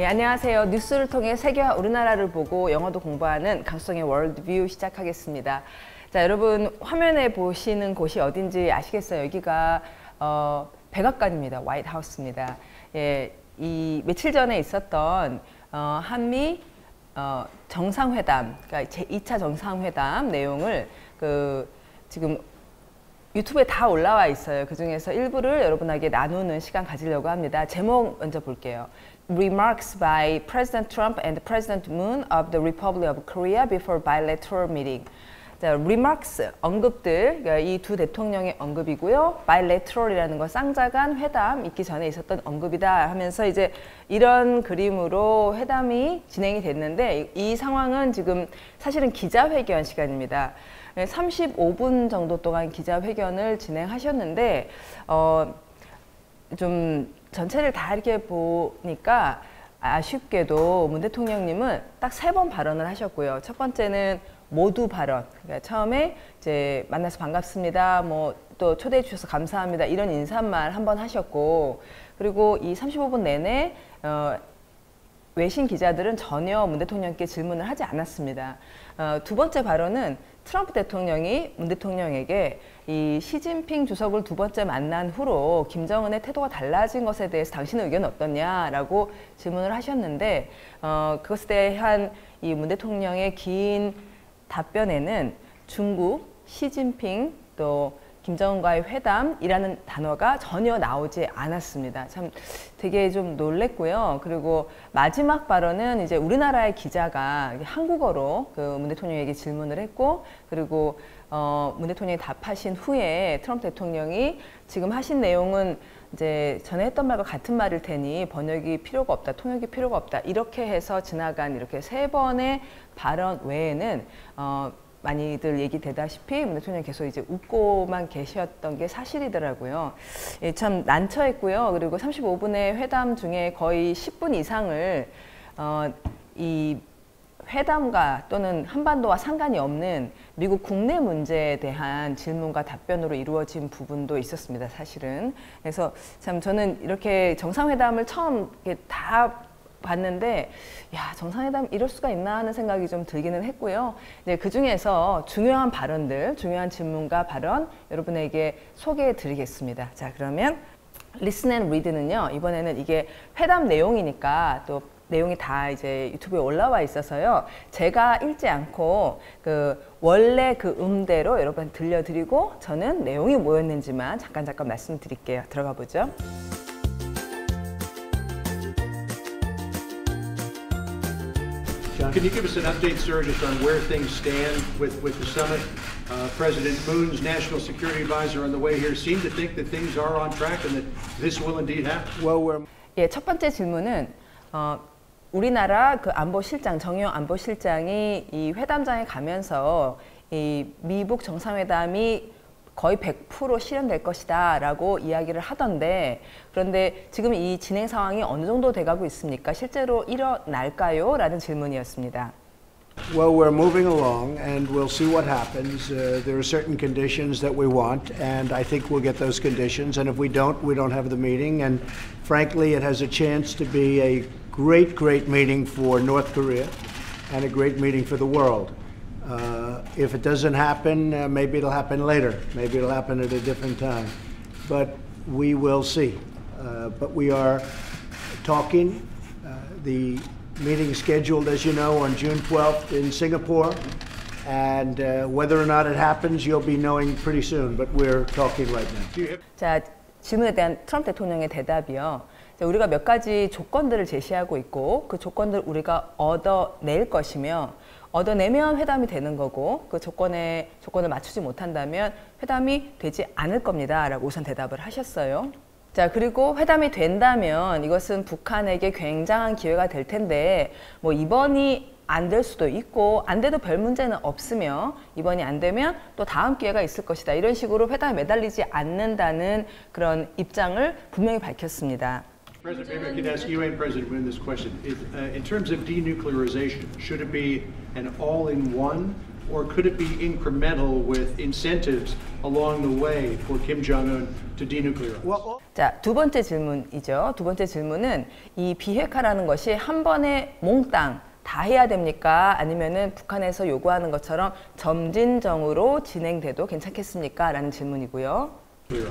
예, 안녕하세요. 뉴스를 통해 세계와 우리나라를 보고 영어도 공부하는 강수성의 월드뷰 시작하겠습니다. 자, 여러분 화면에 보시는 곳이 어딘지 아시겠어요? 여기가 백악관입니다. 화이트하우스입니다. 예, 이 며칠 전에 있었던 한미 정상회담, 그러니까 제2차 정상회담 내용을 지금 유튜브에 다 올라와 있어요. 그 중에서 일부를 여러분에게 나누는 시간 가지려고 합니다. 제목 먼저 볼게요. Remarks by President Trump and President Moon of the Republic of Korea before bilateral meeting. 자, remarks, 언급들, 그러니까 이 두 대통령의 언급이고요. bilateral이라는 건 쌍자간 회담 있기 전에 있었던 언급이다 하면서 이제 이런 그림으로 회담이 진행이 됐는데 이 상황은 지금 사실은 기자회견 시간입니다. 35분 정도 동안 기자회견을 진행하셨는데 좀 전체를 다 이렇게 보니까 아쉽게도 문 대통령님은 딱 3번 발언을 하셨고요. 첫 번째는 모두 발언. 그러니까 처음에 이제 만나서 반갑습니다. 뭐 또 초대해 주셔서 감사합니다. 이런 인사말 한번 하셨고, 그리고 이 35분 내내 외신 기자들은 전혀 문 대통령께 질문을 하지 않았습니다. 두 번째 발언은 트럼프 대통령이 문 대통령에게 이 시진핑 주석을 두 번째 만난 후로 김정은의 태도가 달라진 것에 대해서 당신의 의견은 어떠냐라고 질문을 하셨는데 그것에 대한 이 문 대통령의 긴 답변에는 중국, 시진핑 또 김정은과의 회담이라는 단어가 전혀 나오지 않았습니다. 참 되게 좀 놀랬고요. 그리고 마지막 발언은 이제 우리나라의 기자가 한국어로 그 문 대통령에게 질문을 했고, 그리고 문 대통령이 답하신 후에 트럼프 대통령이 지금 하신 내용은 이제 전에 했던 말과 같은 말일 테니 번역이 필요가 없다, 통역이 필요가 없다, 이렇게 해서 지나간 이렇게 3번의 발언 외에는 많이들 얘기되다시피 문 대통령이 계속 이제 웃고만 계셨던 게 사실이더라고요. 예, 참 난처했고요. 그리고 35분의 회담 중에 거의 10분 이상을 이 회담과 또는 한반도와 상관이 없는 미국 국내 문제에 대한 질문과 답변으로 이루어진 부분도 있었습니다, 사실은. 그래서 참 저는 이렇게 정상회담을 처음 이렇게 다 봤는데, 야, 정상회담 이럴 수가 있나 하는 생각이 좀 들기는 했고요. 이제 그 중에서 중요한 발언들, 중요한 질문과 발언 여러분에게 소개해 드리겠습니다. 자, 그러면 Listen and Read는요, 이번에는 이게 회담 내용이니까 또 내용이 다 이제 유튜브에 올라와 있어서요. 제가 읽지 않고 원래 그 음대로 여러분 들려드리고 저는 내용이 뭐였는지만 잠깐 말씀드릴게요. 들어가 보죠. Can you give us an update, sir, just on where things stand with the summit? President Moon's national security advisor on the way here seemed to think that things are on track and that this will indeed happen. Well, 예, 첫 번째 질문은 우리나라 그 안보실장, 정의용 안보실장이 이 회담장에 가면서 이 미북 정상회담이 거의 100% 실현될 것이다 라고 이야기를 하던데, 그런데 지금 이 진행 상황이 어느 정도 돼가고 있습니까? 실제로 일어날까요? 라는 질문이었습니다. Well, we're moving along and we'll see what happens. There are certain conditions that we want and I think we'll get those conditions, and if we don't have the meeting, and frankly it has a chance to be a great meeting for North Korea and a great meeting for the world. If it doesn't happen, maybe it'll happen later. Maybe it'll happen at a different time. But we will see. But we are talking. The meeting is scheduled, as you know, on June 12th in Singapore. And whether or not it happens, you'll be knowing pretty soon. But we're talking right now. 자, 질문에 대한 트럼프 대통령의 대답이요. 우리가 몇 가지 조건들을 제시하고 있고 그 조건들을 우리가 얻어낼 것이며, 얻어내면 회담이 되는 거고 그 조건을 맞추지 못한다면 회담이 되지 않을 겁니다 라고 우선 대답을 하셨어요. 자, 그리고 회담이 된다면 이것은 북한에게 굉장한 기회가 될 텐데, 뭐 이번이 안 될 수도 있고 안 돼도 별 문제는 없으며 이번이 안 되면 또 다음 기회가 있을 것이다, 이런 식으로 회담에 매달리지 않는다는 그런 입장을 분명히 밝혔습니다. President, maybe I could ask you and President Moon this question. In terms of denuclearization, should it be an all-in-one, or could it be incremental with incentives along the way for Kim Jong-un to denuclearize? Well, 자, 두 번째 질문이죠. 두 번째 질문은 이 비핵화라는 것이 한 번에 몽땅 다 해야 됩니까? 아니면은 북한에서 요구하는 것처럼 점진적으로 진행돼도 괜찮겠습니까? 라는 질문이고요.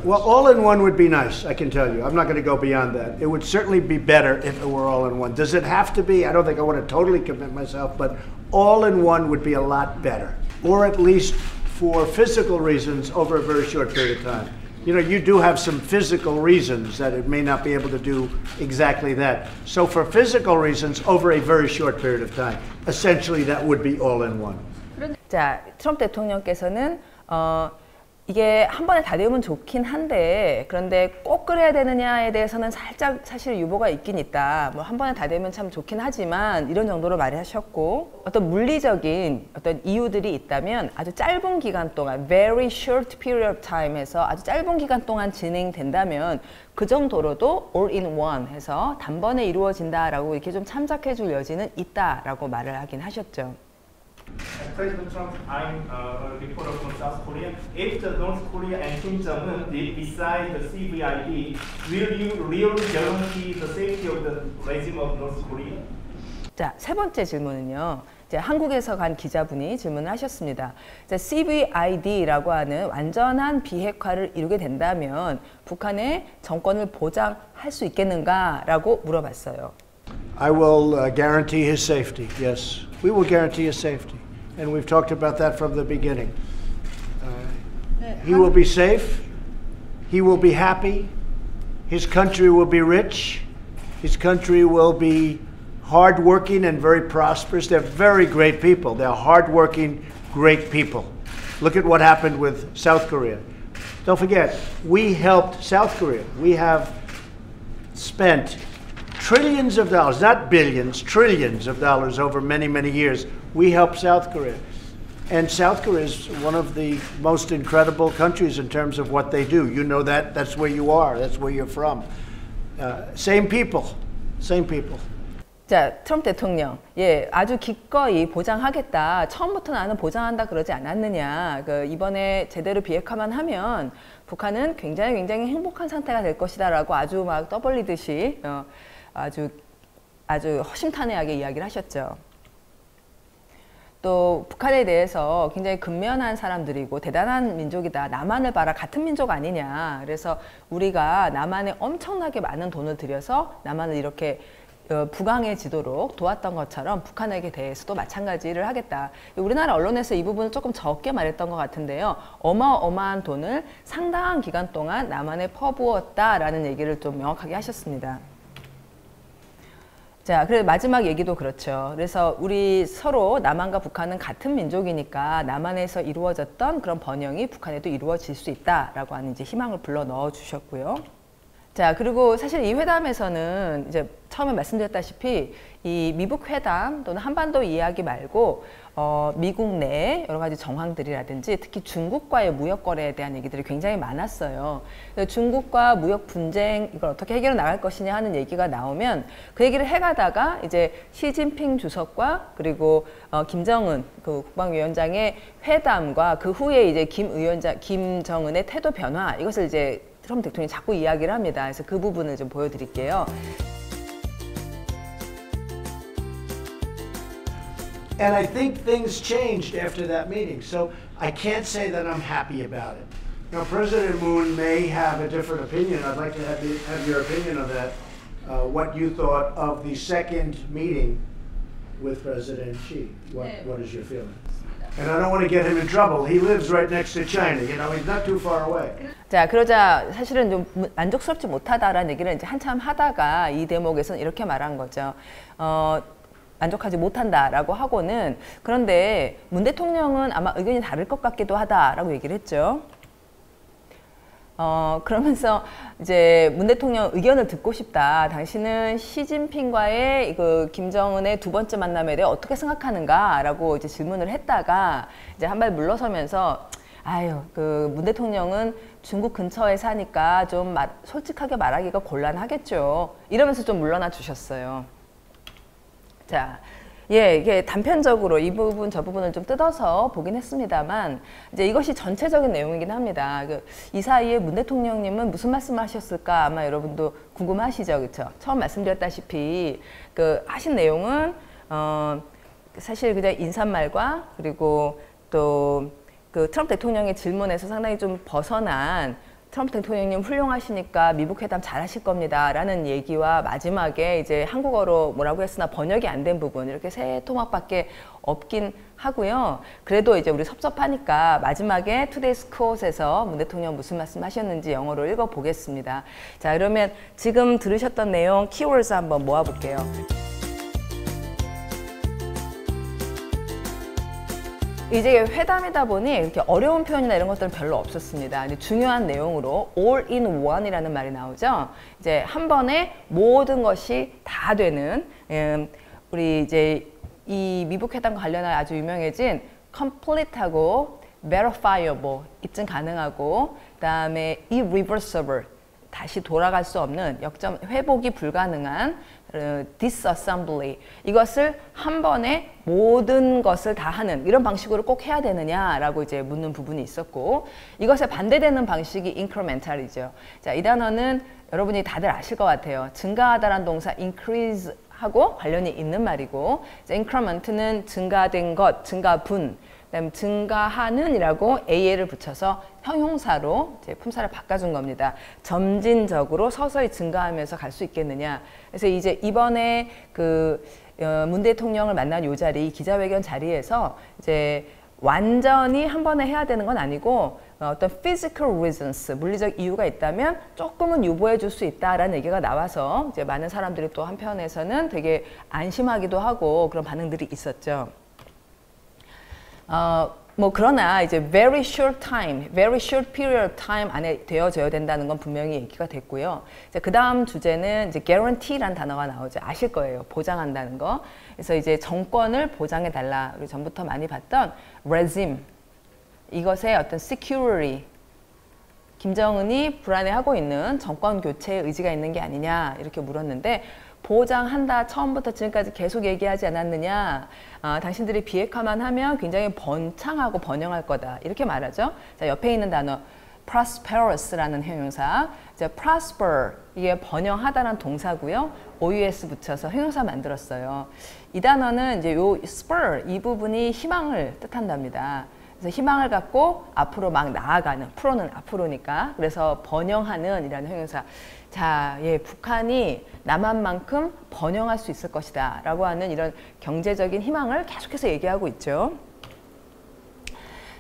well, all in one would be nice, I can tell you. I'm not going to go beyond that. It would certainly be better if it were all in one. Does it have to be? I don't think I want to totally commit myself, but all in one would be a lot better. Or at least for physical reasons over a very short period of time. You know, you do have some physical reasons that it may not be able to do exactly that. So for physical reasons, over a very short period of time, essentially that would be all in one. 자, 트럼프 대통령께서는 이게 한 번에 다 되면 좋긴 한데 그런데 꼭 그래야 되느냐에 대해서는 살짝 사실 유보가 있긴 있다. 뭐 한 번에 다 되면 참 좋긴 하지만 이런 정도로 말을 하셨고 어떤 물리적인 어떤 이유들이 있다면 아주 짧은 기간 동안 very short period of time 해서 아주 짧은 기간 동안 진행된다면 그 정도로도 all in one 해서 단번에 이루어진다라고 이렇게 좀 참작해 줄 여지는 있다라고 말을 하긴 하셨죠. President Trump, I'm a reporter from South Korea. If the North Korea and Kim Jong-un decide the CVID, will you really guarantee the safety of the regime of North Korea? 자, 세 번째 질문은요. 이제 한국에서 간 기자분이 질문을 하셨습니다. CVID라고 하는 완전한 비핵화를 이루게 된다면 북한의 정권을 보장할 수 있겠는가라고 물어봤어요. I will guarantee his safety, yes. We will guarantee his safety. And we've talked about that from the beginning. He will be safe. He will be happy. His country will be rich. His country will be hardworking and very prosperous. They're very great people. They're hardworking, great people. Look at what happened with South Korea. Don't forget, we helped South Korea. We have spent trillions of dollars, not billions, trillions of dollars over many, many years. We helped South Korea. And South Korea is one of the most incredible countries in terms of what they do. You know that. That's where you are. That's where you're from. Same people. Same people. 자, 트럼프 대통령, 예, 아주 기꺼이 보장하겠다. 처음부터 나는 보장한다 그러지 않았느냐. 이번에 제대로 비핵화만 하면 북한은 굉장히 행복한 상태가 될 것이다라고 아주 막 떠벌리듯이 아주 허심탄회하게 이야기를 하셨죠. 또 북한에 대해서 굉장히 근면한 사람들이고 대단한 민족이다. 남한을 봐라. 같은 민족 아니냐. 그래서 우리가 남한에 엄청나게 많은 돈을 들여서 남한을 이렇게 부강해지도록 도왔던 것처럼 북한에게 대해서도 마찬가지를 하겠다. 우리나라 언론에서 이 부분을 조금 적게 말했던 것 같은데요. 어마어마한 돈을 상당한 기간 동안 남한에 퍼부었다라는 얘기를 좀 명확하게 하셨습니다. 자, 그래서 마지막 얘기도 그렇죠. 그래서 우리 서로 남한과 북한은 같은 민족이니까 남한에서 이루어졌던 그런 번영이 북한에도 이루어질 수 있다라고 하는 이제 희망을 불러 넣어 주셨고요. 자, 그리고 사실 이 회담에서는 이제 처음에 말씀드렸다시피 이 미북 회담 또는 한반도 이야기 말고 미국 내 여러 가지 정황들이라든지 특히 중국과의 무역 거래에 대한 얘기들이 굉장히 많았어요. 중국과 무역 분쟁 이걸 어떻게 해결해 나갈 것이냐 하는 얘기가 나오면 그 얘기를 해가다가 이제 시진핑 주석과 그리고 김정은 그 국방위원장의 회담과 그 후에 이제 김정은의 태도 변화 이것을 이제 트럼프 대통령이 자꾸 이야기를 합니다. 그래서 그 부분을 좀 보여드릴게요. And I think things changed after that meeting. So I can't say that I'm happy about it. Now, President Moon may have a different opinion. I'd like to have your opinion on that. What you thought of the second meeting with President Xi. What is your feeling? And I don't want to get him in trouble. He lives right next to China. You know, he's not too far away. 자, 그러자 사실은 좀 만족스럽지 못하다라는 얘기를 이제 한참 하다가 이 대목에서는 이렇게 말한 거죠. 만족하지 못한다라고 하고는 그런데 문 대통령은 아마 의견이 다를 것 같기도 하다라고 얘기를 했죠. 그러면서 이제 문 대통령 의견을 듣고 싶다. 당신은 시진핑과의 그 김정은의 두 번째 만남에 대해 어떻게 생각하는가라고 이제 질문을 했다가 이제 한 발 물러서면서 아유, 그 문 대통령은 중국 근처에 사니까 좀 솔직하게 말하기가 곤란하겠죠. 이러면서 좀 물러나 주셨어요. 자, 예, 이게 단편적으로 이 부분 저 부분을 좀 뜯어서 보긴 했습니다만 이제 이것이 전체적인 내용이긴 합니다. 이 사이에 문 대통령님은 무슨 말씀을 하셨을까 아마 여러분도 궁금하시죠, 그렇죠? 처음 말씀드렸다시피 하신 내용은 사실 그냥 인사말과 그리고 또 트럼프 대통령의 질문에서 상당히 좀 벗어난 트럼프 대통령님 훌륭하시니까 미국 회담 잘하실 겁니다 라는 얘기와 마지막에 이제 한국어로 뭐라고 했으나 번역이 안 된 부분 이렇게 세 토막밖에 없긴 하고요. 그래도 이제 우리 섭섭하니까 마지막에 Today's Quote에서 문 대통령 무슨 말씀 하셨는지 영어로 읽어보겠습니다. 자, 그러면 지금 들으셨던 내용 키워드 한번 모아볼게요. 이제 회담이다 보니 이렇게 어려운 표현이나 이런 것들은 별로 없었습니다. 근데 중요한 내용으로 all in one이라는 말이 나오죠. 이제 한 번에 모든 것이 다 되는 우리 이제 이 미국 회담과 관련한 아주 유명해진 complete하고 verifiable 입증 가능하고 그다음에 irreversible 다시 돌아갈 수 없는 역점 회복이 불가능한 disassembly 이것을 한 번에 모든 것을 다 하는 이런 방식으로 꼭 해야 되느냐라고 이제 묻는 부분이 있었고 이것에 반대되는 방식이 incremental이죠. 자, 이 단어는 여러분이 다들 아실 것 같아요. 증가하다라는 동사 increase 하고 관련이 있는 말이고 increment는 증가된 것, 증가분 그다음에 증가하는 이라고 AL을 붙여서 형용사로 이제 품사를 바꿔준 겁니다. 점진적으로 서서히 증가하면서 갈 수 있겠느냐. 그래서 이제 이번에 문 대통령을 만난 요 자리, 기자회견 자리에서 이제 완전히 한 번에 해야 되는 건 아니고 어떤 physical reasons, 물리적 이유가 있다면 조금은 유보해 줄 수 있다라는 얘기가 나와서 이제 많은 사람들이 또 한편에서는 되게 안심하기도 하고 그런 반응들이 있었죠. 뭐 그러나 이제 very short time, very short period of time 안에 되어져야 된다는 건 분명히 얘기가 됐고요. 이제 그 다음 주제는 이제 guarantee라는 단어가 나오죠. 아실 거예요. 보장한다는 거. 그래서 이제 정권을 보장해 달라. 우리 전부터 많이 봤던 regime, 이것의 어떤 security, 김정은이 불안해하고 있는 정권 교체의 의지가 있는 게 아니냐 이렇게 물었는데 보장한다 처음부터 지금까지 계속 얘기하지 않았느냐. 당신들이 비핵화만 하면 굉장히 번창하고 번영할 거다 이렇게 말하죠. 자, 옆에 있는 단어 prosperous라는 형용사. 이제 prosper 이게 번영하다라는 동사고요. OUS 붙여서 형용사 만들었어요. 이 단어는 이제 요 spur 이 부분이 희망을 뜻한답니다. 그래서 희망을 갖고 앞으로 막 나아가는, 프로는 앞으로니까. 그래서 번영하는 이라는 형용사. 자, 예, 북한이 남한만큼 번영할 수 있을 것이다 라고 하는 이런 경제적인 희망을 계속해서 얘기하고 있죠.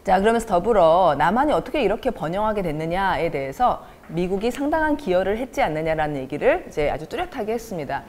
자, 그러면서 더불어 남한이 어떻게 이렇게 번영하게 됐느냐에 대해서 미국이 상당한 기여를 했지 않느냐라는 얘기를 이제 아주 뚜렷하게 했습니다.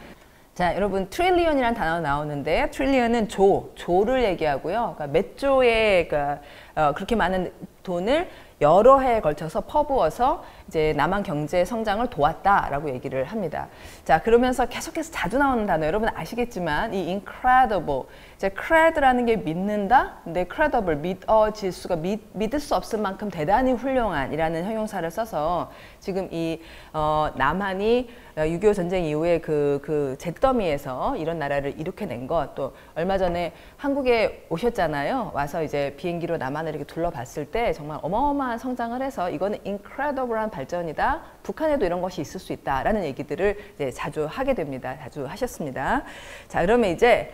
자, 여러분 트릴리언이라는 단어가 나오는데 트릴리언은 조를 얘기하고요. 그러니까 몇 조의 그렇게 많은 돈을 여러 해에 걸쳐서 퍼부어서 이제 남한 경제 성장을 도왔다라고 얘기를 합니다. 자, 그러면서 계속해서 자주 나오는 단어 여러분 아시겠지만 이 incredible, 이제 cred라는 게 믿는다. 근데 credible 믿어질 수가 믿을 수 없을 만큼 대단히 훌륭한이라는 형용사를 써서 지금 이 남한이 6.25 전쟁 이후에 그 잿더미에서 이런 나라를 일으켜낸 것, 또 얼마 전에 한국에 오셨잖아요. 와서 이제 비행기로 남한을 이렇게 둘러봤을 때 정말 어마어마한 성장을 해서 이거는 incredible한 발전이다. 북한에도 이런 것이 있을 수 있다라는 얘기들을 이제 자주 하게 됩니다. 자주 하셨습니다. 자, 그러면 이제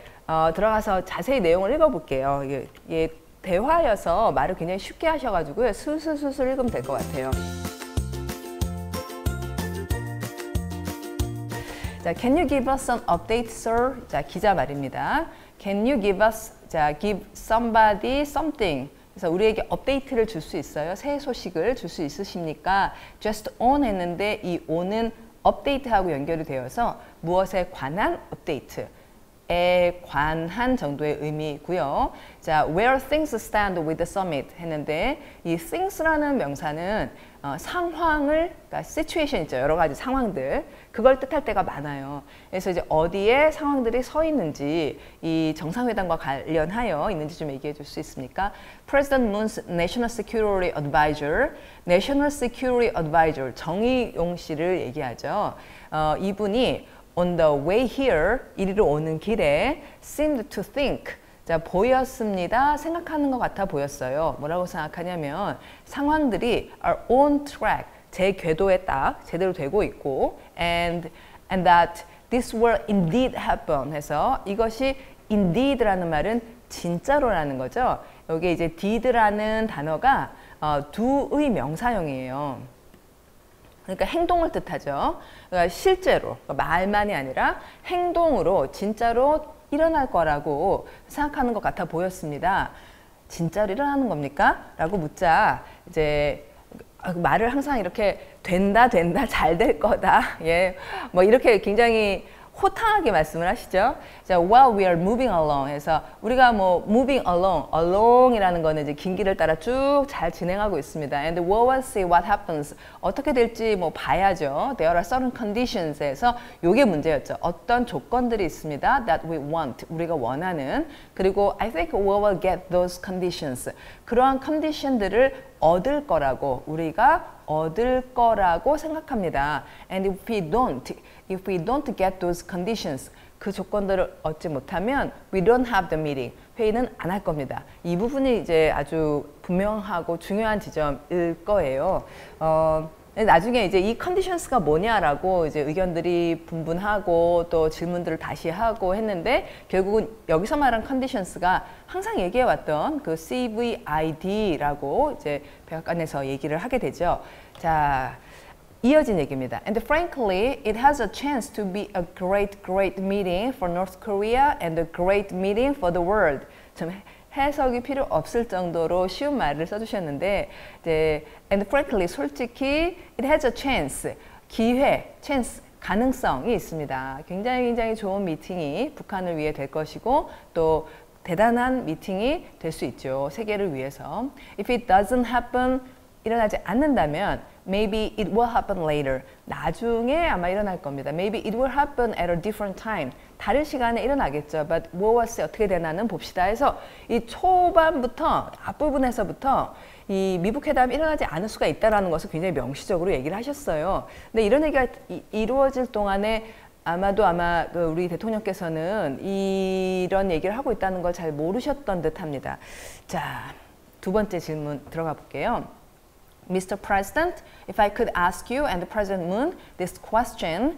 들어가서 자세히 내용을 읽어볼게요. 이게 대화여서 말을 굉장히 쉽게 하셔가지고요. 술술술술 읽으면 될 것 같아요. 자, can you give us an update, sir? 자, 기자 말입니다. Can you give us, 자, give somebody something. 그래서 우리에게 업데이트를 줄 수 있어요. 새 소식을 줄 수 있으십니까? just on 했는데 이 on은 업데이트하고 연결이 되어서 무엇에 관한 업데이트에 관한 정도의 의미고요. 자, where things stand with the summit 했는데 이 things라는 명사는 상황을, 그러니까 situation 있죠. 여러 가지 상황들. 그걸 뜻할 때가 많아요. 그래서 이제 어디에 상황들이 서 있는지 이 정상회담과 관련하여 있는지 좀 얘기해 줄 수 있습니까? President Moon's National Security Advisor, National Security Advisor 정의용 씨를 얘기하죠. 이분이 on the way here, 이리로 오는 길에 seemed to think. 자, 보였습니다. 생각하는 것 같아 보였어요. 뭐라고 생각하냐면 상황들이 are on track. 제 궤도에 딱 제대로 되고 있고 and that this will indeed happen 해서 이것이 indeed라는 말은 진짜로라는 거죠. 여기 이제 did라는 단어가 do의 명사형이에요. 그러니까 행동을 뜻하죠. 그러니까 실제로 말만이 아니라 행동으로 진짜로 일어날 거라고 생각하는 것 같아 보였습니다. 진짜로 일어나는 겁니까? 라고 묻자 이제 말을 항상 이렇게 된다 잘 될 거다. 예, 뭐 이렇게 굉장히 호탕하게 말씀을 하시죠. 자, while we are moving along 해서 우리가 뭐 moving along이라는 거는 이제 긴 길을 따라 쭉 잘 진행하고 있습니다. And we will see what happens. 어떻게 될지 뭐 봐야죠. There are certain conditions에서 요게 문제였죠. 어떤 조건들이 있습니다. That we want. 우리가 원하는. 그리고 I think we will get those conditions. 그러한 컨디션들을 얻을 거라고 우리가 얻을 거라고 생각합니다. And if we don't get those conditions, 그 조건들을 얻지 못하면 we don't have the meeting. 회의는 안 할 겁니다. 이 부분이 이제 아주 분명하고 중요한 지점일 거예요. 나중에 이제 이 conditions가 뭐냐라고 이제 의견들이 분분하고 또 질문들을 다시 하고 했는데 결국은 여기서 말한 conditions가 항상 얘기해왔던 그 CVID라고 이제 백악관에서 얘기를 하게 되죠. 자, 이어진 얘기입니다. And frankly, it has a chance to be a great meeting for North Korea and a great meeting for the world. 좀 해석이 필요 없을 정도로 쉬운 말을 써주셨는데, 이제 and frankly, 솔직히 it has a chance, 기회, chance, 가능성이 있습니다. 굉장히 좋은 미팅이 북한을 위해 될 것이고 또 대단한 미팅이 될 수 있죠. 세계를 위해서. If it doesn't happen, 일어나지 않는다면 maybe it will happen later. 나중에 아마 일어날 겁니다. Maybe it will happen at a different time. 다른 시간에 일어나겠죠. But what was 어떻게 되나는 봅시다 해서 이 초반부터 앞부분에서부터 이 미북 회담이 일어나지 않을 수가 있다는 것을 굉장히 명시적으로 얘기를 하셨어요. 근데 이런 얘기가 이루어질 동안에 아마 우리 대통령께서는 이런 얘기를 하고 있다는 걸 잘 모르셨던 듯합니다. 자, 두 번째 질문 들어가 볼게요. Mr. President, if I could ask you and President Moon this question,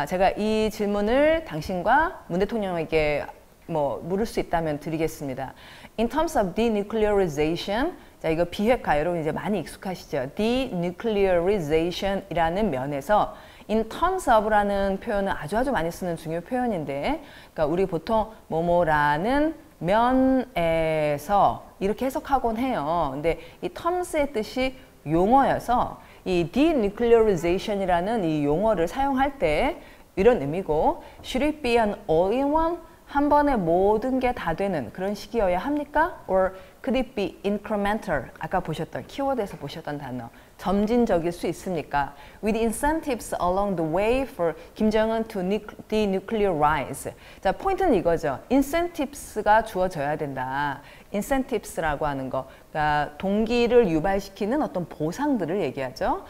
제가 이 질문을 당신과 문 대통령에게 뭐 물을 수 있다면 드리겠습니다. In terms of denuclearization, 자 이거 비핵화 여러분 이제 많이 익숙하시죠? denuclearization이라는 면에서 in terms of라는 표현은 아주 많이 쓰는 중요 표현인데, 그러니까 우리 보통 뭐뭐라는 면에서 이렇게 해석하곤 해요. 근데 이 terms의 뜻이 용어여서 이 denuclearization이라는 이 용어를 사용할 때 이런 의미고 should it be an all-in-one? 한 번에 모든 게 다 되는 그런 식이어야 합니까? Or could it be incremental? 아까 보셨던 키워드에서 보셨던 단어 점진적일 수 있습니까? With incentives along the way for Kim Jong-un to denuclearize. 자, 포인트는 이거죠. incentives가 주어져야 된다. incentives라고 하는 거, 그러니까 동기를 유발시키는 어떤 보상들을 얘기하죠.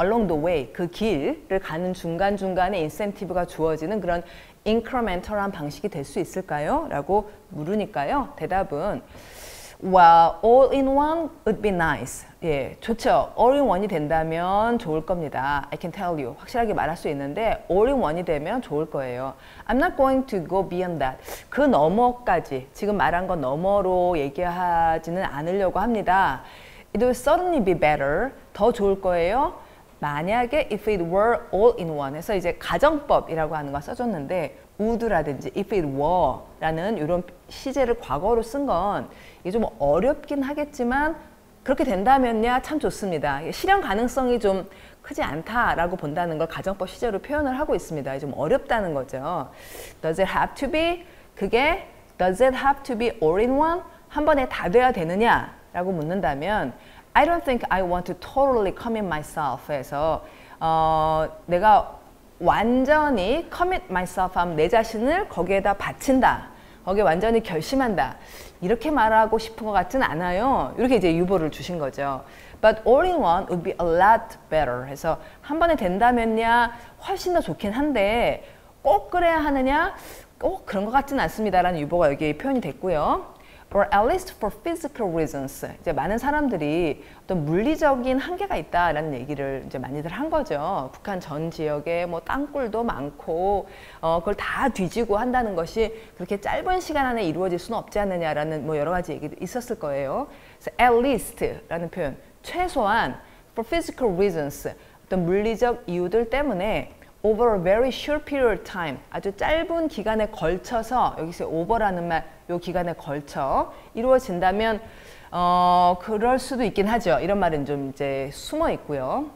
along the way, 그 길을 가는 중간중간에 incentive가 주어지는 그런 incremental한 방식이 될 수 있을까요? 라고 물으니까요. 대답은 Well, all in one would be nice. 예, 좋죠. all in one이 된다면 좋을 겁니다. I can tell you. 확실하게 말할 수 있는데 all in one이 되면 좋을 거예요. I'm not going to go beyond that. 그 너머까지, 지금 말한 건 너머로 얘기하지는 않으려고 합니다. It will certainly be better. 더 좋을 거예요. 만약에 if it were all in one 해서 이제 가정법이라고 하는 거 써줬는데 would라든지 if it were 라는 이런 시제를 과거로 쓴 건 이게 좀 어렵긴 하겠지만 그렇게 된다면야 참 좋습니다. 실현 가능성이 좀 크지 않다라고 본다는 걸 가정법 시제로 표현을 하고 있습니다. 좀 어렵다는 거죠. Does it have to be? 그게 Does it have to be all in one? 한 번에 다 돼야 되느냐? 라고 묻는다면 I don't think I want to totally commit myself 해서 내가 완전히 commit myself 하면 내 자신을 거기에다 바친다. 거기에 완전히 결심한다. 이렇게 말하고 싶은 것 같진 않아요. 이렇게 이제 유보를 주신 거죠. But all in one would be a lot better. 해서 한 번에 된다면야 훨씬 더 좋긴 한데 꼭 그래야 하느냐? 꼭 그런 것 같지는 않습니다라는 유보가 여기 표현이 됐고요. Or at least for physical reasons. 이제 많은 사람들이 어떤 물리적인 한계가 있다라는 얘기를 이제 많이들 한 거죠. 북한 전 지역에 뭐 땅굴도 많고 그걸 다 뒤지고 한다는 것이 그렇게 짧은 시간 안에 이루어질 수는 없지 않느냐라는 뭐 여러 가지 얘기도 있었을 거예요. 그래서 at least라는 표현, 최소한 for physical reasons, 어떤 물리적 이유들 때문에 over a very short period of time, 아주 짧은 기간에 걸쳐서, 여기서 over라는 말, 요 기간에 걸쳐 이루어진다면 그럴 수도 있긴 하죠. 이런 말은 좀 이제 숨어 있고요.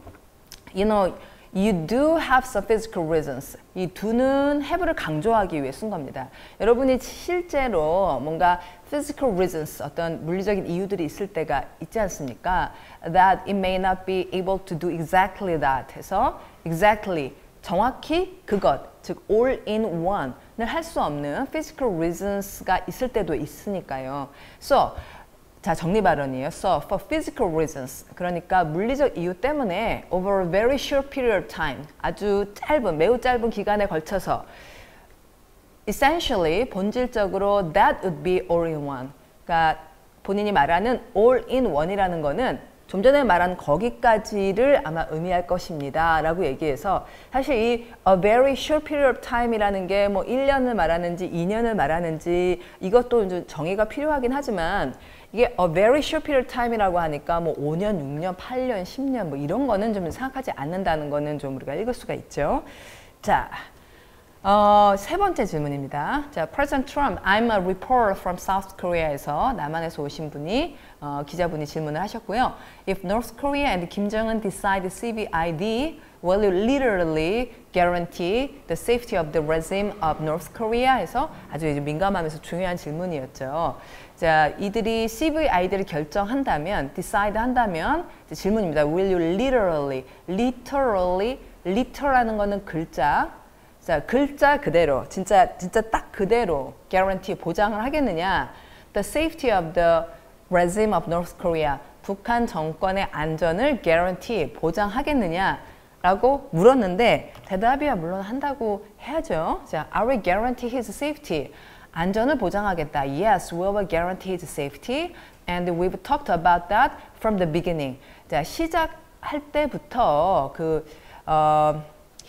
You know, you do have some physical reasons. 이 do는 have를 강조하기 위해 쓴 겁니다. 여러분이 실제로 뭔가 physical reasons, 어떤 물리적인 이유들이 있을 때가 있지 않습니까? That it may not be able to do exactly that 해서 exactly, 정확히 그것, 즉 all in one을 할 수 없는 physical reasons가 있을 때도 있으니까요. So, 자, 정리 발언이에요. So, for physical reasons, 그러니까 물리적 이유 때문에 over a very short period of time, 아주 짧은, 매우 짧은 기간에 걸쳐서 essentially, 본질적으로 that would be all in one. 그러니까 본인이 말하는 all in one이라는 거는 좀 전에 말한 거기까지를 아마 의미할 것입니다 라고 얘기해서, 사실 이 a very short period of time이라는 게 뭐 1년을 말하는지 2년을 말하는지 이것도 이제 정의가 필요하긴 하지만, 이게 a very short period of time이라고 하니까 뭐 5년, 6년, 8년, 10년 뭐 이런 거는 좀 생각하지 않는다는 거는 좀 우리가 읽을 수가 있죠. 자, 세 번째 질문입니다. 자, President Trump, I'm a reporter from South Korea에서 남한에서 오신 분이 기자분이 질문을 하셨고요. If North Korea and Kim Jong-un decide CVID, will you literally guarantee the safety of the regime of North Korea? 해서 아주 이제 민감하면서 중요한 질문이었죠. 자, 이들이 CVID를 결정한다면, decide 한다면, 질문입니다. Will you literally, liter라는 거는 글자. 자, 글자 그대로, 진짜 딱 그대로 guarantee, 보장을 하겠느냐? The safety of the regime of North Korea, 북한 정권의 안전을 guarantee, 보장하겠느냐? 라고 물었는데 대답이야 물론 한다고 해야죠. 자, I will guarantee his safety. 안전을 보장하겠다. Yes, we will guarantee his safety. And we've talked about that from the beginning. 자, 시작할 때부터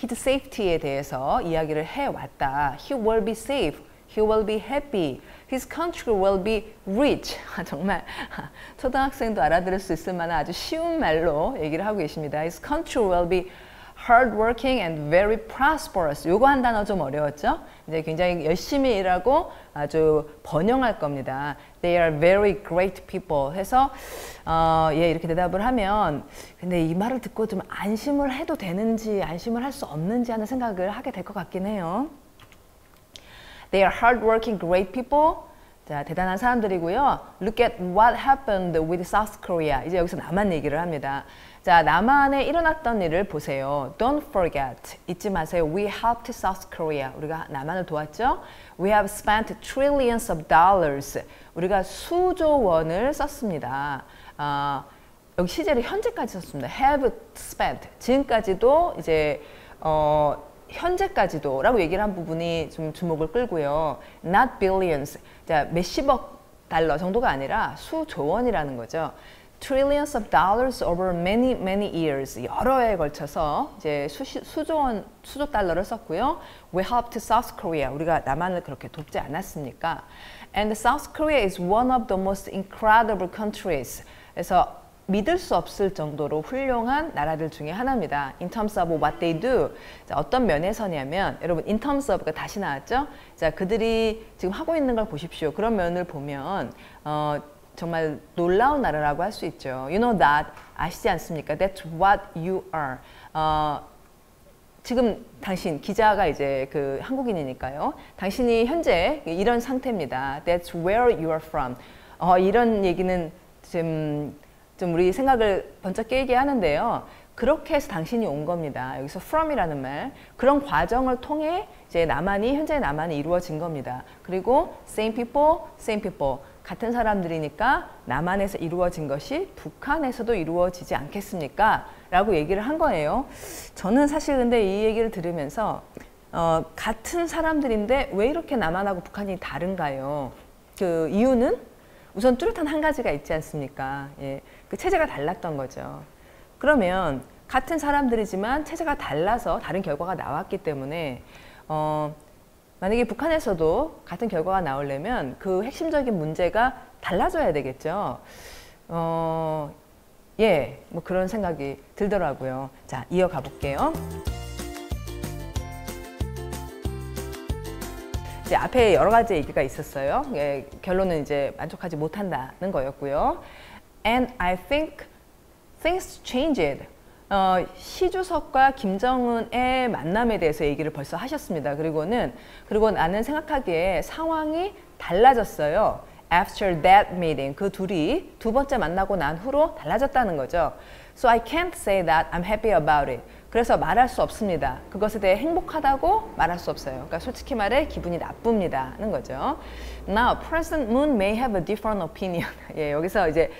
his safety에 대해서 이야기를 해왔다. He will be safe. He will be happy. His country will be rich. 정말 초등학생도 알아들을 수 있을 만한 아주 쉬운 말로 얘기를 하고 계십니다. His country will be hardworking and very prosperous. 요거 한 단어 좀 어려웠죠? 이제 굉장히 열심히 일하고 아주 번영할 겁니다. They are very great people. 해서 예, 이렇게 대답을 하면, 근데 이 말을 듣고 좀 안심을 해도 되는지 안심을 할 수 없는지 하는 생각을 하게 될 것 같긴 해요. They are hardworking, great people. 자, 대단한 사람들이고요. Look at what happened with South Korea. 이제 여기서 남한 얘기를 합니다. 자, 남한에 일어났던 일을 보세요. Don't forget. 잊지 마세요. We helped South Korea. 우리가 남한을 도왔죠. We have spent trillions of dollars. 우리가 수조 원을 썼습니다. 여기 시제를 현재까지 썼습니다. Have spent. 지금까지도 이제 현재까지도 라고 얘기를 한 부분이 좀 주목을 끌고요. Not billions. 자, 몇십억 달러 정도가 아니라 수조 원이라는 거죠. Trillions of dollars over many years. 여러 해에 걸쳐서 이제 수조 달러를 썼고요. We helped South Korea. 우리가 남한을 그렇게 돕지 않았습니까? And South Korea is one of the most incredible countries. 그래서 믿을 수 없을 정도로 훌륭한 나라들 중에 하나입니다. In terms of what they do. 자, 어떤 면에서냐면, 여러분, in terms of가 다시 나왔죠? 자, 그들이 지금 하고 있는 걸 보십시오. 그런 면을 보면 정말 놀라운 나라라고 할 수 있죠. You know that. 아시지 않습니까? That's what you are. 지금 당신, 기자가 이제 그 한국인이니까요. 당신이 현재 이런 상태입니다. That's where you are from. 이런 얘기는 좀 우리 생각을 번쩍 깨게 하는데요. 그렇게 해서 당신이 온 겁니다. 여기서 from이라는 말, 그런 과정을 통해 이제 현재 남한이 이루어진 겁니다. 그리고 same people, 같은 사람들이니까 남한에서 이루어진 것이 북한에서도 이루어지지 않겠습니까? 라고 얘기를 한 거예요. 저는 사실 근데 이 얘기를 들으면서 같은 사람들인데 왜 이렇게 남한하고 북한이 다른가요? 그 이유는 우선 뚜렷한 한 가지가 있지 않습니까? 예, 그 체제가 달랐던 거죠. 그러면 같은 사람들이지만 체제가 달라서 다른 결과가 나왔기 때문에 만약에 북한에서도 같은 결과가 나오려면 그 핵심적인 문제가 달라져야 되겠죠. 예, 뭐 그런 생각이 들더라고요. 자, 이어가 볼게요. 이제 앞에 여러 가지 얘기가 있었어요. 예, 결론은 이제 만족하지 못한다는 거였고요. And I think things changed. 시 주석과 김정은의 만남에 대해서 얘기를 벌써 하셨습니다. 그리고 나는 생각하기에 상황이 달라졌어요. After that meeting, 그 둘이 두 번째 만나고 난 후로 달라졌다는 거죠. So I can't say that I'm happy about it. 그래서 말할 수 없습니다. 그것에 대해 행복하다고 말할 수 없어요. 그러니까 솔직히 말해 기분이 나쁩니다는 거죠. Now, President Moon may have a different opinion. 예, 여기서 이제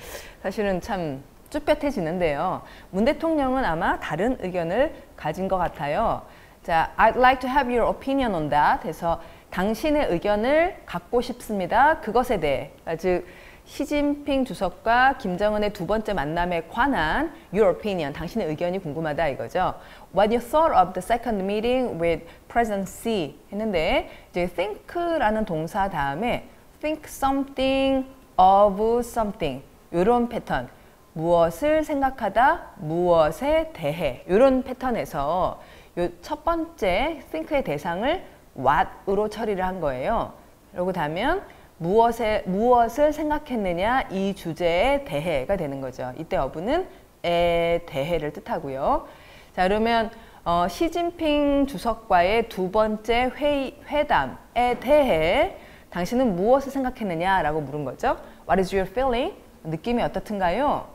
사실은 참 쭈뼛해지는데요. 문 대통령은 아마 다른 의견을 가진 것 같아요. 자, I'd like to have your opinion on that. 해서 당신의 의견을 갖고 싶습니다. 그것에 대해, 즉 시진핑 주석과 김정은의 두 번째 만남에 관한 your opinion, 당신의 의견이 궁금하다 이거죠. What you thought of the second meeting with President Xi 했는데 이제 think라는 동사 다음에 think something of something 이런 패턴, 무엇을 생각하다, 무엇에 대해 이런 패턴에서 요 첫 번째 think의 대상을 what으로 처리를 한 거예요. 그러고 다면 무엇을 생각했느냐 이 주제에 대해가 되는 거죠. 이때 어부는 에 대해를 뜻하고요. 자, 그러면 시진핑 주석과의 두 번째 회담에 대해 당신은 무엇을 생각했느냐라고 물은 거죠. What is your feeling? 느낌이 어떻든가요?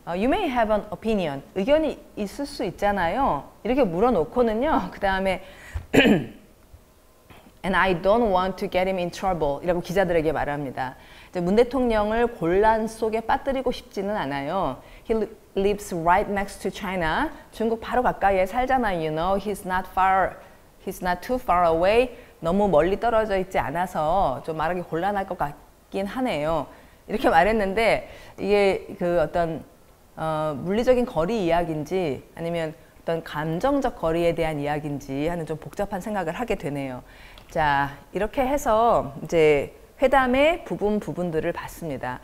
You may have an opinion. 의견이 있을 수 있잖아요. 이렇게 물어놓고는요. 그 다음에 And I don't want to get him in trouble 이라고 기자들에게 말합니다. 이제 문 대통령을 곤란 속에 빠뜨리고 싶지는 않아요. He lives right next to China. 중국 바로 가까이에 살잖아요. You know, he's not too far away. 너무 멀리 떨어져 있지 않아서 좀 말하기 곤란할 것 같긴 하네요. 이렇게 말했는데 이게 그 어떤 물리적인 거리 이야기인지 아니면 어떤 감정적 거리에 대한 이야기인지 하는 좀 복잡한 생각을 하게 되네요. 자, 이렇게 해서 이제 회담의 부분들을 봤습니다.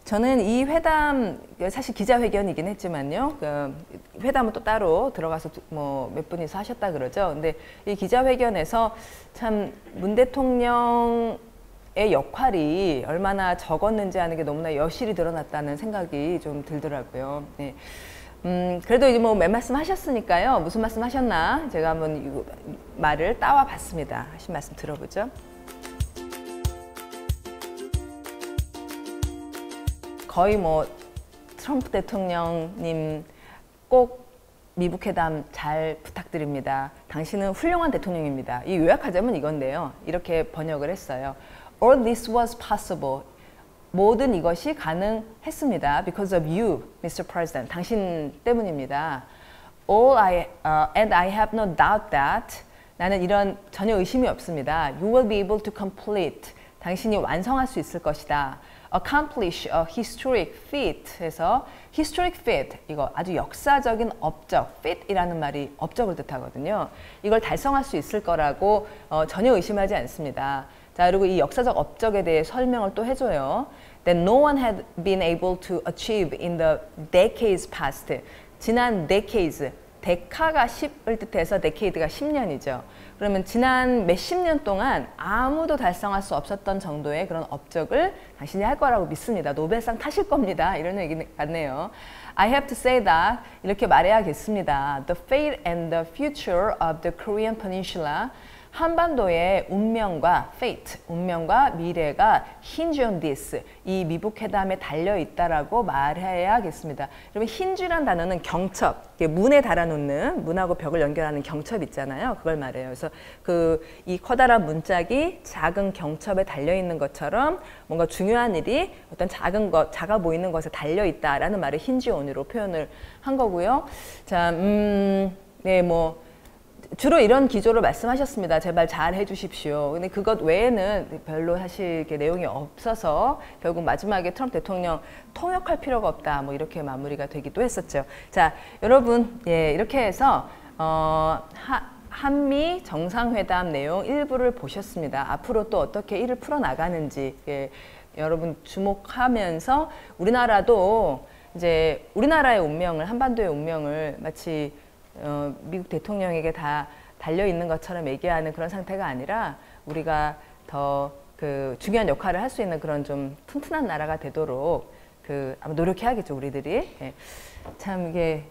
저는 이 회담, 사실 기자회견이긴 했지만요. 그 회담은 또 따로 들어가서 뭐 몇 분이서 하셨다 그러죠. 근데 이 기자회견에서 참 문 대통령의 역할이 얼마나 적었는지 하는 게 너무나 여실히 드러났다는 생각이 좀 들더라고요. 네. 그래도 이제 뭐 맨 말씀 하셨으니까요. 무슨 말씀 하셨나 제가 한번 이 말을 따와 봤습니다. 하신 말씀 들어보죠. 거의 뭐 트럼프 대통령님 꼭 미북회담 잘 부탁드립니다. 당신은 훌륭한 대통령입니다. 이 요약하자면 이건데요. 이렇게 번역을 했어요. All this was possible. 모든 이것이 가능했습니다. Because of you, Mr. President. 당신 때문입니다. And I have no doubt that 나는 이런 전혀 의심이 없습니다. You will be able to complete. 당신이 완성할 수 있을 것이다. Accomplish a historic feat 해서 historic feat 이거 아주 역사적인 업적 feat이라는 말이 업적을 뜻하거든요. 이걸 달성할 수 있을 거라고 전혀 의심하지 않습니다. 자, 그리고 이 역사적 업적에 대해 설명을 또 해줘요. That no one had been able to achieve in the decades past. 지난 decades, 데카가 10을 뜻해서 decade가 10년이죠. 그러면 지난 몇십 년 동안 아무도 달성할 수 없었던 정도의 그런 업적을 당신이 할 거라고 믿습니다. 노벨상 타실 겁니다. 이런 얘기 같네요. I have to say that 이렇게 말해야겠습니다. The fate and the future of the Korean Peninsula 한반도의 운명과 fate, 운명과 미래가 hinge on this, 이 미북회담에 달려있다라고 말해야겠습니다. 여러분, hinge란 단어는 경첩, 문에 달아놓는, 문하고 벽을 연결하는 경첩 있잖아요. 그걸 말해요. 그래서 이 커다란 문짝이 작은 경첩에 달려있는 것처럼 뭔가 중요한 일이 어떤 작아 보이는 것에 달려있다라는 말을 hinge on으로 표현을 한 거고요. 자, 네, 뭐 주로 이런 기조로 말씀하셨습니다. 제발 잘 해주십시오. 근데 그것 외에는 별로 사실 이렇게 내용이 없어서 결국 마지막에 트럼프 대통령 통역할 필요가 없다. 뭐 이렇게 마무리가 되기도 했었죠. 자, 여러분, 예, 이렇게 해서 한미 정상회담 내용 일부를 보셨습니다. 앞으로 또 어떻게 일을 풀어나가는지 여러분 주목하면서 우리나라도 이제 우리나라의 운명을, 한반도의 운명을 마치 미국 대통령에게 다 달려있는 것처럼 얘기하는 그런 상태가 아니라 우리가 더 그 중요한 역할을 할 수 있는 그런 좀 튼튼한 나라가 되도록 아마 노력해야겠죠, 우리들이. 예. 참 이게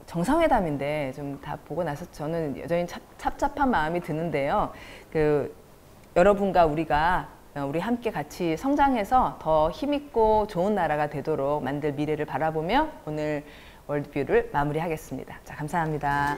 정상회담인데 좀 다 보고 나서 저는 여전히 찹찹한 마음이 드는데요. 여러분과 우리 함께 같이 성장해서 더 힘있고 좋은 나라가 되도록 만들 미래를 바라보며 오늘 월드뷰를 마무리하겠습니다. 자, 감사합니다.